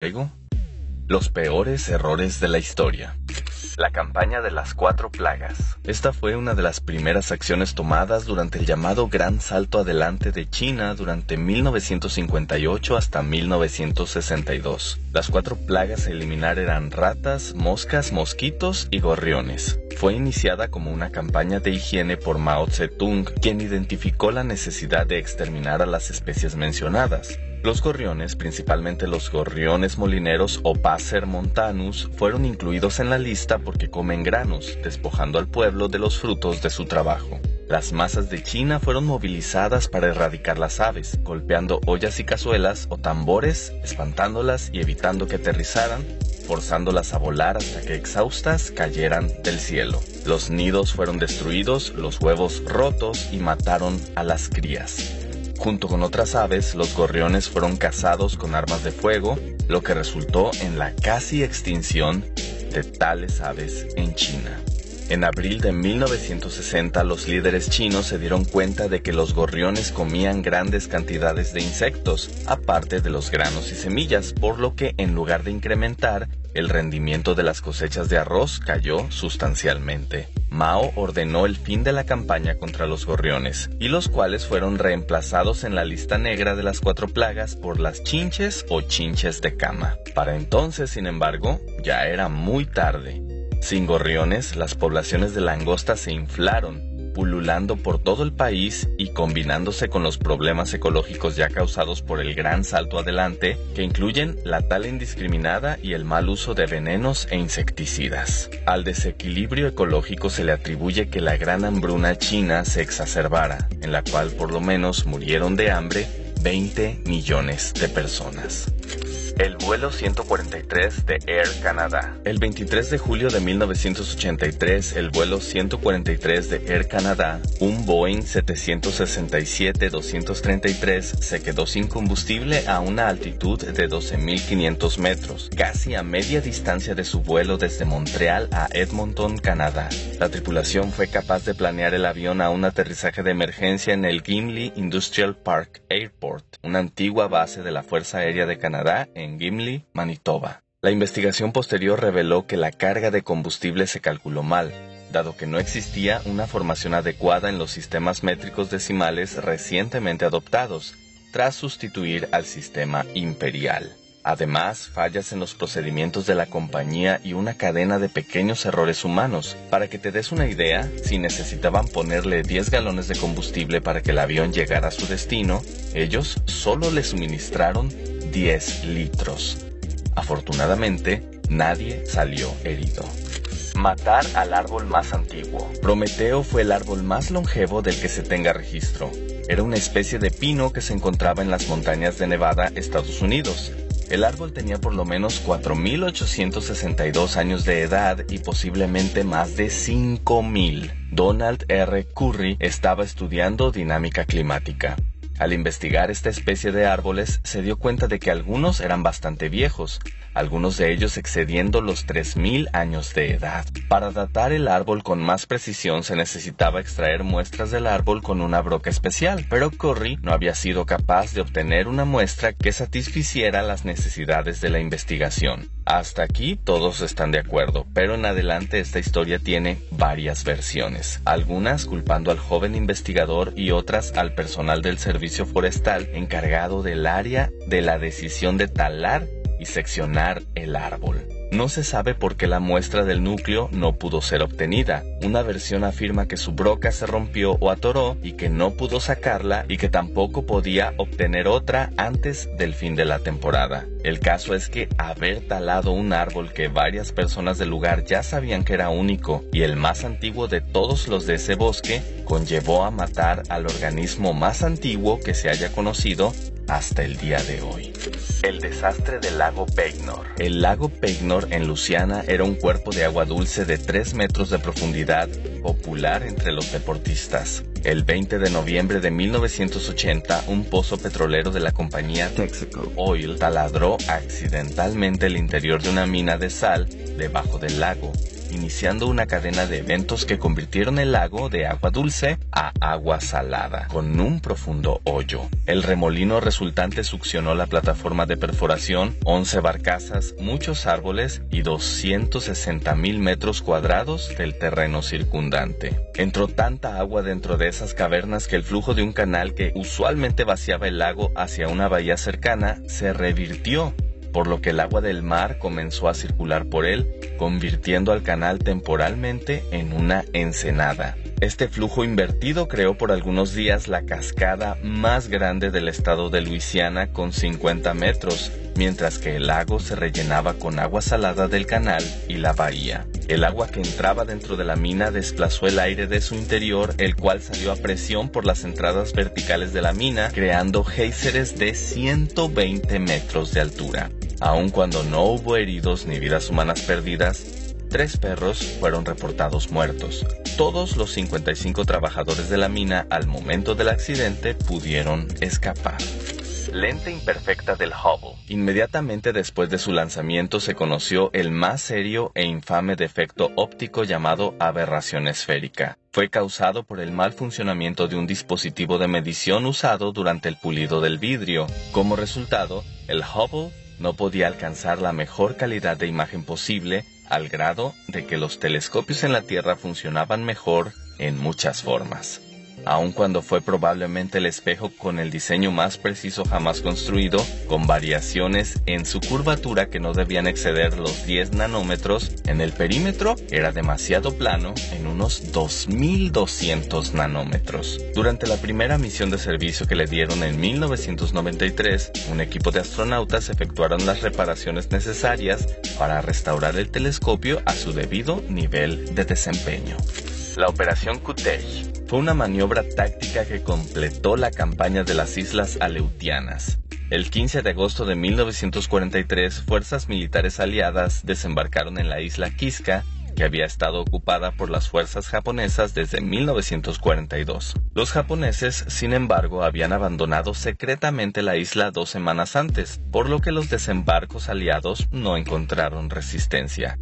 Luego, los peores errores de la historia. La campaña de las 4 plagas. Esta fue una de las primeras acciones tomadas durante el llamado Gran Salto Adelante de China durante 1958 hasta 1962. Las 4 plagas a eliminar eran ratas, moscas, mosquitos y gorriones. Fue iniciada como una campaña de higiene por Mao Zedong, quien identificó la necesidad de exterminar a las especies mencionadas. Los gorriones, principalmente los gorriones molineros o Passer montanus, fueron incluidos en la lista porque comen granos, despojando al pueblo de los frutos de su trabajo. Las masas de China fueron movilizadas para erradicar las aves, golpeando ollas y cazuelas o tambores, espantándolas y evitando que aterrizaran, forzándolas a volar hasta que exhaustas cayeran del cielo. Los nidos fueron destruidos, los huevos rotos y mataron a las crías. Junto con otras aves, los gorriones fueron cazados con armas de fuego, lo que resultó en la casi extinción de tales aves en China. En abril de 1960, los líderes chinos se dieron cuenta de que los gorriones comían grandes cantidades de insectos, aparte de los granos y semillas, por lo que en lugar de incrementar, el rendimiento de las cosechas de arroz cayó sustancialmente. Mao ordenó el fin de la campaña contra los gorriones, y los cuales fueron reemplazados en la lista negra de las 4 plagas por las chinches o chinches de cama. Para entonces, sin embargo, ya era muy tarde. Sin gorriones, las poblaciones de langostas se inflaron, pululando por todo el país y combinándose con los problemas ecológicos ya causados por el Gran Salto Adelante, que incluyen la tala indiscriminada y el mal uso de venenos e insecticidas. Al desequilibrio ecológico se le atribuye que la gran hambruna china se exacerbara, en la cual por lo menos murieron de hambre 20 millones de personas. El vuelo 143 de Air Canada. El 23 de julio de 1983, el vuelo 143 de Air Canada, un Boeing 767-233, se quedó sin combustible a una altitud de 12.500 metros, casi a media distancia de su vuelo desde Montreal a Edmonton, Canadá. La tripulación fue capaz de planear el avión a un aterrizaje de emergencia en el Gimli Industrial Park Airport, una antigua base de la Fuerza Aérea de Canadá en Gimli, Manitoba. La investigación posterior reveló que la carga de combustible se calculó mal, dado que no existía una formación adecuada en los sistemas métricos decimales recientemente adoptados, tras sustituir al sistema imperial. Además, fallas en los procedimientos de la compañía y una cadena de pequeños errores humanos. Para que te des una idea, si necesitaban ponerle 10 galones de combustible para que el avión llegara a su destino, ellos solo le suministraron 10 litros. Afortunadamente, nadie salió herido. Matar al árbol más antiguo. Prometeo fue el árbol más longevo del que se tenga registro. Era una especie de pino que se encontraba en las montañas de Nevada, Estados Unidos. El árbol tenía por lo menos 4.862 años de edad y posiblemente más de 5.000. Donald R. Curry estaba estudiando dinámica climática. Al investigar esta especie de árboles, se dio cuenta de que algunos eran bastante viejos, algunos de ellos excediendo los 3.000 años de edad. Para datar el árbol con más precisión se necesitaba extraer muestras del árbol con una broca especial, pero Curry no había sido capaz de obtener una muestra que satisficiera las necesidades de la investigación. Hasta aquí todos están de acuerdo, pero en adelante esta historia tiene varias versiones, algunas culpando al joven investigador y otras al personal del servicio forestal encargado del área de la decisión de talar y seccionar el árbol. No se sabe por qué la muestra del núcleo no pudo ser obtenida. Una versión afirma que su broca se rompió o atoró y que no pudo sacarla y que tampoco podía obtener otra antes del fin de la temporada. El caso es que haber talado un árbol que varias personas del lugar ya sabían que era único y el más antiguo de todos los de ese bosque, conllevó a matar al organismo más antiguo que se haya conocido hasta el día de hoy. El desastre del lago Peignor. El lago Peignor en Luisiana era un cuerpo de agua dulce de 3 metros de profundidad, popular entre los deportistas. El 20 de noviembre de 1980, un pozo petrolero de la compañía Texaco Oil taladró accidentalmente el interior de una mina de sal debajo del lago. iniciando una cadena de eventos que convirtieron el lago de agua dulce a agua salada, con un profundo hoyo. El remolino resultante succionó la plataforma de perforación, 11 barcazas, muchos árboles y 260,000 metros cuadrados del terreno circundante. Entró tanta agua dentro de esas cavernas que el flujo de un canal que usualmente vaciaba el lago hacia una bahía cercana se revirtió, por lo que el agua del mar comenzó a circular por él, convirtiendo al canal temporalmente en una ensenada. Este flujo invertido creó por algunos días la cascada más grande del estado de Luisiana con 50 metros, mientras que el lago se rellenaba con agua salada del canal y la bahía. El agua que entraba dentro de la mina desplazó el aire de su interior, el cual salió a presión por las entradas verticales de la mina, creando géiseres de 120 metros de altura. Aun cuando no hubo heridos ni vidas humanas perdidas, 3 perros fueron reportados muertos. Todos los 55 trabajadores de la mina al momento del accidente pudieron escapar. Lente imperfecta del Hubble. Inmediatamente después de su lanzamiento se conoció el más serio e infame defecto óptico llamado aberración esférica. Fue causado por el mal funcionamiento de un dispositivo de medición usado durante el pulido del vidrio. Como resultado, el Hubble no podía alcanzar la mejor calidad de imagen posible, al grado de que los telescopios en la Tierra funcionaban mejor en muchas formas. Aun cuando fue probablemente el espejo con el diseño más preciso jamás construido, con variaciones en su curvatura que no debían exceder los 10 nanómetros, en el perímetro era demasiado plano en unos 2200 nanómetros. Durante la primera misión de servicio que le dieron en 1993, un equipo de astronautas efectuaron las reparaciones necesarias para restaurar el telescopio a su debido nivel de desempeño. La Operación Cuttege fue una maniobra táctica que completó la campaña de las Islas Aleutianas. El 15 de agosto de 1943, fuerzas militares aliadas desembarcaron en la isla Kiska, que había estado ocupada por las fuerzas japonesas desde 1942. Los japoneses, sin embargo, habían abandonado secretamente la isla 2 semanas antes, por lo que los desembarcos aliados no encontraron resistencia.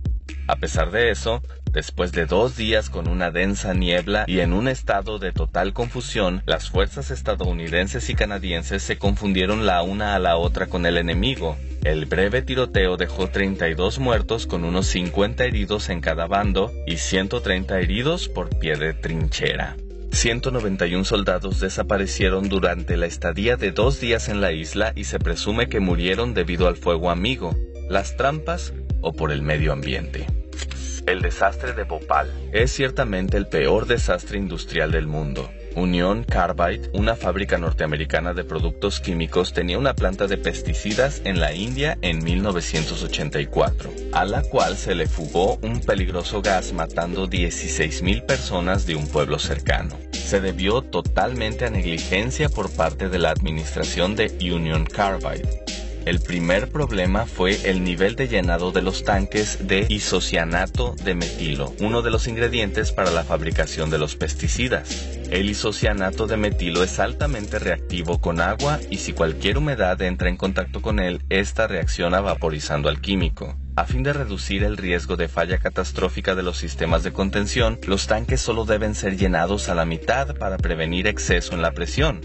A pesar de eso, después de 2 días con una densa niebla y en un estado de total confusión, las fuerzas estadounidenses y canadienses se confundieron la una a la otra con el enemigo. El breve tiroteo dejó 32 muertos con unos 50 heridos en cada bando y 130 heridos por pie de trinchera. 191 soldados desaparecieron durante la estadía de 2 días en la isla y se presume que murieron debido al fuego amigo, las trampas o por el medio ambiente. El desastre de Bhopal es ciertamente el peor desastre industrial del mundo. Union Carbide, una fábrica norteamericana de productos químicos, tenía una planta de pesticidas en la India en 1984, a la cual se le fugó un peligroso gas matando 16,000 personas de un pueblo cercano. Se debió totalmente a negligencia por parte de la administración de Union Carbide. El primer problema fue el nivel de llenado de los tanques de isocianato de metilo, uno de los ingredientes para la fabricación de los pesticidas. El isocianato de metilo es altamente reactivo con agua y si cualquier humedad entra en contacto con él, esta reacciona vaporizando al químico. A fin de reducir el riesgo de falla catastrófica de los sistemas de contención, los tanques solo deben ser llenados a la mitad para prevenir exceso en la presión.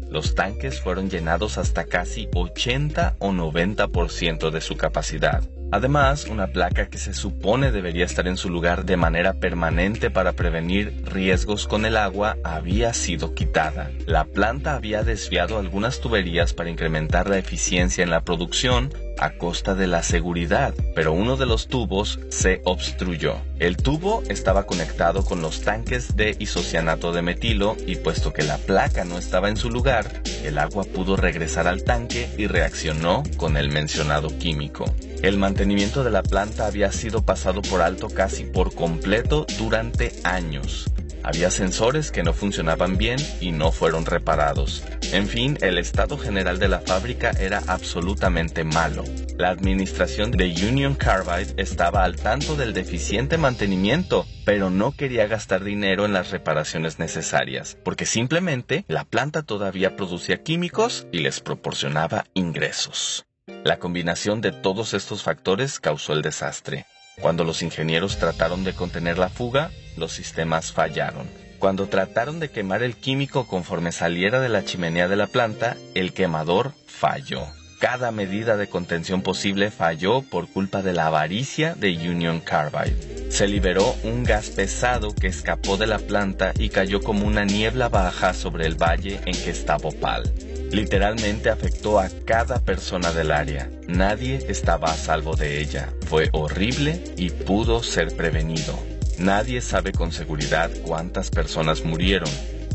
Los tanques fueron llenados hasta casi 80 o 90% de su capacidad. Además, una placa que se supone debería estar en su lugar de manera permanente para prevenir riesgos con el agua había sido quitada. La planta había desviado algunas tuberías para incrementar la eficiencia en la producción a costa de la seguridad, pero uno de los tubos se obstruyó. El tubo estaba conectado con los tanques de isocianato de metilo y puesto que la placa no estaba en su lugar, el agua pudo regresar al tanque y reaccionó con el mencionado químico. El mantenimiento de la planta había sido pasado por alto casi por completo durante años. Había sensores que no funcionaban bien y no fueron reparados. En fin, el estado general de la fábrica era absolutamente malo. La administración de Union Carbide estaba al tanto del deficiente mantenimiento, pero no quería gastar dinero en las reparaciones necesarias, porque simplemente la planta todavía producía químicos y les proporcionaba ingresos. La combinación de todos estos factores causó el desastre. Cuando los ingenieros trataron de contener la fuga, los sistemas fallaron. Cuando trataron de quemar el químico conforme saliera de la chimenea de la planta, el quemador falló. Cada medida de contención posible falló por culpa de la avaricia de Union Carbide. Se liberó un gas pesado que escapó de la planta y cayó como una niebla baja sobre el valle en que estaba Bhopal. Literalmente afectó a cada persona del área. Nadie estaba a salvo de ella. Fue horrible y pudo ser prevenido. Nadie sabe con seguridad cuántas personas murieron,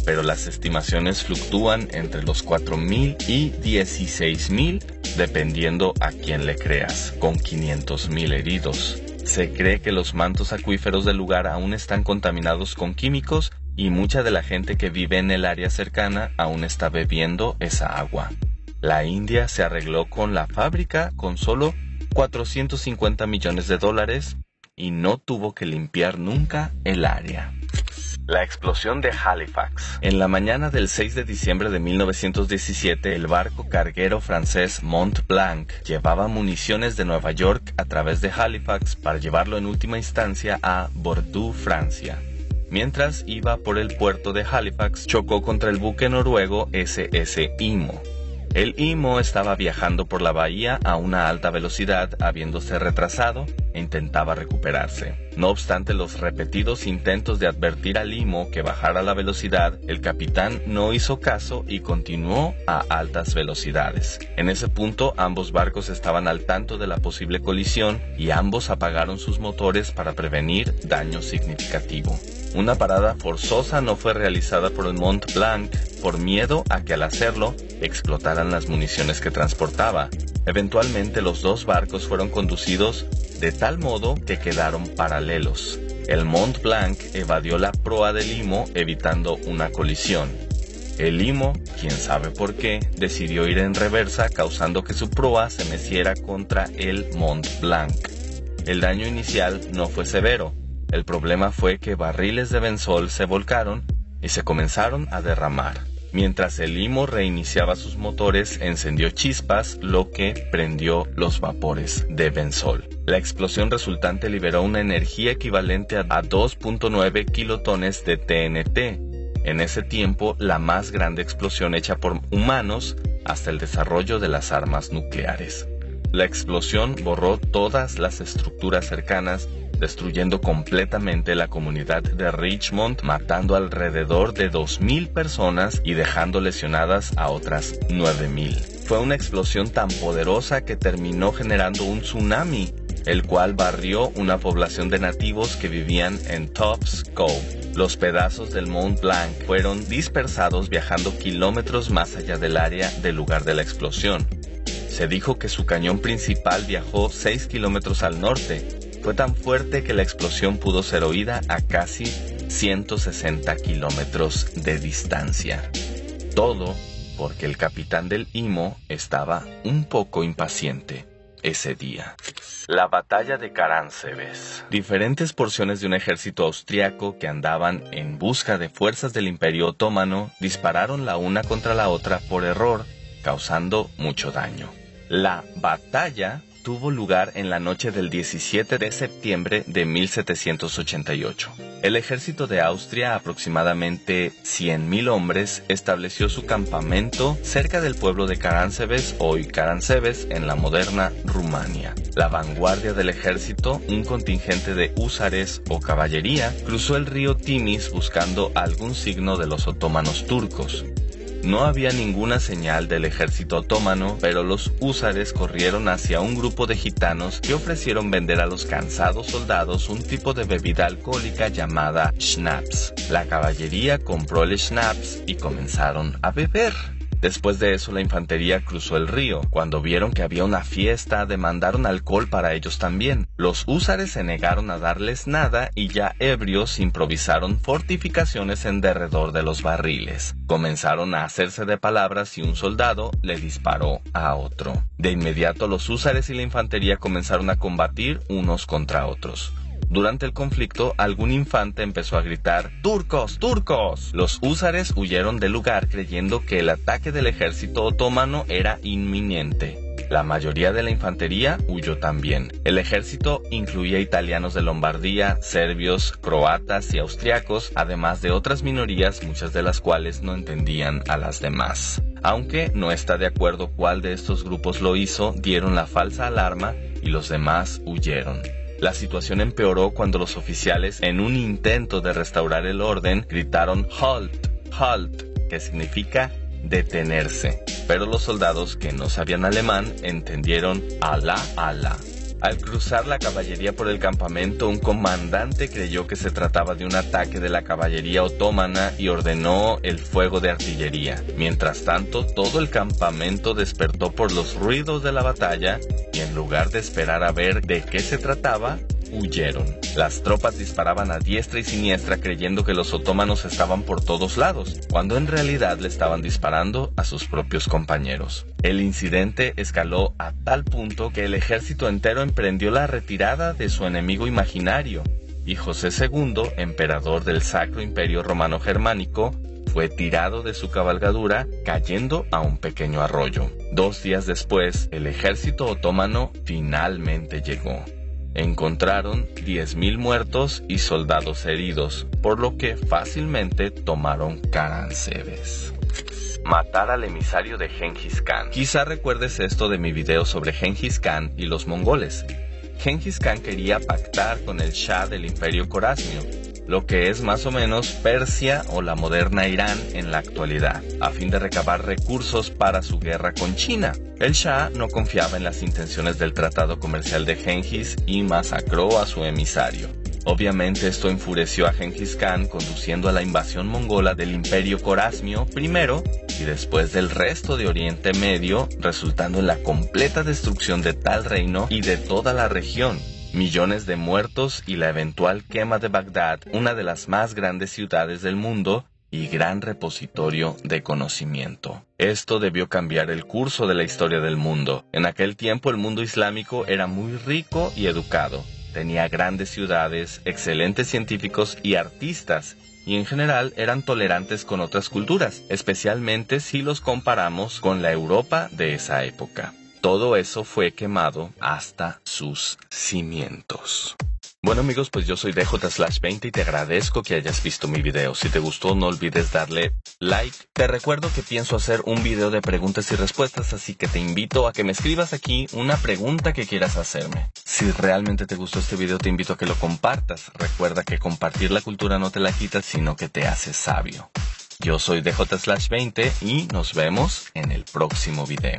pero las estimaciones fluctúan entre los 4,000 y 16,000, dependiendo a quién le creas, con 500,000 heridos. Se cree que los mantos acuíferos del lugar aún están contaminados con químicos y mucha de la gente que vive en el área cercana aún está bebiendo esa agua. La India se arregló con la fábrica con solo $450 millones y no tuvo que limpiar nunca el área. La explosión de Halifax. En la mañana del 6 de diciembre de 1917, el barco carguero francés Mont Blanc llevaba municiones de Nueva York a través de Halifax para llevarlo en última instancia a Bordeaux, Francia. Mientras iba por el puerto de Halifax, chocó contra el buque noruego SS Imo. El Imo estaba viajando por la bahía a una alta velocidad, habiéndose retrasado, e intentaba recuperarse. No obstante los repetidos intentos de advertir al Imo que bajara la velocidad, el capitán no hizo caso y continuó a altas velocidades. En ese punto, ambos barcos estaban al tanto de la posible colisión y ambos apagaron sus motores para prevenir daño significativo. Una parada forzosa no fue realizada por el Mont Blanc por miedo a que al hacerlo explotaran las municiones que transportaba. Eventualmente los dos barcos fueron conducidos de tal modo que quedaron paralelos. El Mont Blanc evadió la proa del Imo evitando una colisión. El Imo, quién sabe por qué, decidió ir en reversa causando que su proa se meciera contra el Mont Blanc. El daño inicial no fue severo. El problema fue que barriles de benzol se volcaron y se comenzaron a derramar. Mientras el Imo reiniciaba sus motores, encendió chispas, lo que prendió los vapores de benzol. La explosión resultante liberó una energía equivalente a 2.9 kilotones de TNT. En ese tiempo, la más grande explosión hecha por humanos hasta el desarrollo de las armas nucleares. La explosión borró todas las estructuras cercanas, destruyendo completamente la comunidad de Richmond, matando alrededor de 2,000 personas y dejando lesionadas a otras 9,000. Fue una explosión tan poderosa que terminó generando un tsunami, el cual barrió una población de nativos que vivían en Tops Cove. Los pedazos del Mont Blanc fueron dispersados viajando kilómetros más allá del área del lugar de la explosión. Se dijo que su cañón principal viajó 6 kilómetros al norte. Fue tan fuerte que la explosión pudo ser oída a casi 160 kilómetros de distancia. Todo porque el capitán del Imo estaba un poco impaciente ese día. La batalla de Caránsebes. Diferentes porciones de un ejército austriaco que andaban en busca de fuerzas del Imperio Otomano dispararon la una contra la otra por error, causando mucho daño. La batalla tuvo lugar en la noche del 17 de septiembre de 1788. El ejército de Austria, aproximadamente 100,000 hombres, estableció su campamento cerca del pueblo de Caránsebes, hoy Caránsebes, en la moderna Rumania. La vanguardia del ejército, un contingente de húsares o caballería, cruzó el río Timis buscando algún signo de los otomanos turcos. No había ninguna señal del ejército otomano, pero los húsares corrieron hacia un grupo de gitanos que ofrecieron vender a los cansados soldados un tipo de bebida alcohólica llamada schnapps. La caballería compró el schnapps y comenzaron a beber. Después de eso, la infantería cruzó el río. Cuando vieron que había una fiesta, demandaron alcohol para ellos también. Los húsares se negaron a darles nada y ya ebrios improvisaron fortificaciones en derredor de los barriles. Comenzaron a hacerse de palabras y un soldado le disparó a otro. De inmediato, los húsares y la infantería comenzaron a combatir unos contra otros. Durante el conflicto, algún infante empezó a gritar «¡Turcos! ¡Turcos!». Los húsares huyeron del lugar creyendo que el ataque del ejército otomano era inminente. La mayoría de la infantería huyó también. El ejército incluía italianos de Lombardía, serbios, croatas y austriacos, además de otras minorías, muchas de las cuales no entendían a las demás. Aunque no está de acuerdo cuál de estos grupos lo hizo, dieron la falsa alarma y los demás huyeron. La situación empeoró cuando los oficiales, en un intento de restaurar el orden, gritaron "Halt, halt", que significa detenerse. Pero los soldados que no sabían alemán entendieron "Allah, Allah". Al cruzar la caballería por el campamento, un comandante creyó que se trataba de un ataque de la caballería otomana y ordenó el fuego de artillería. Mientras tanto, todo el campamento despertó por los ruidos de la batalla y en lugar de esperar a ver de qué se trataba, huyeron. Las tropas disparaban a diestra y siniestra creyendo que los otomanos estaban por todos lados, cuando en realidad le estaban disparando a sus propios compañeros. El incidente escaló a tal punto que el ejército entero emprendió la retirada de su enemigo imaginario, y José II, emperador del Sacro Imperio Romano Germánico, fue tirado de su cabalgadura, cayendo a un pequeño arroyo. 2 días después, el ejército otomano finalmente llegó. Encontraron 10.000 muertos y soldados heridos, por lo que fácilmente tomaron Karansebes. Matar al emisario de Gengis Khan. Quizá recuerdes esto de mi video sobre Gengis Khan y los mongoles. Gengis Khan quería pactar con el Shah del Imperio Corasmio, lo que es más o menos Persia o la moderna Irán en la actualidad, a fin de recabar recursos para su guerra con China. El Shah no confiaba en las intenciones del tratado comercial de Gengis y masacró a su emisario. Obviamente esto enfureció a Gengis Khan, conduciendo a la invasión mongola del Imperio Corasmio primero y después del resto de Oriente Medio, resultando en la completa destrucción de tal reino y de toda la región. Millones de muertos y la eventual quema de Bagdad, una de las más grandes ciudades del mundo y gran repositorio de conocimiento. Esto debió cambiar el curso de la historia del mundo. En aquel tiempo el mundo islámico era muy rico y educado. Tenía grandes ciudades, excelentes científicos y artistas, y en general eran tolerantes con otras culturas, especialmente si los comparamos con la Europa de esa época. Todo eso fue quemado hasta sus cimientos. Bueno amigos, pues yo soy DJ/20 y te agradezco que hayas visto mi video. Si te gustó, no olvides darle like. Te recuerdo que pienso hacer un video de preguntas y respuestas, así que te invito a que me escribas aquí una pregunta que quieras hacerme. Si realmente te gustó este video, te invito a que lo compartas. Recuerda que compartir la cultura no te la quita, sino que te hace sabio. Yo soy DJ/20 y nos vemos en el próximo video.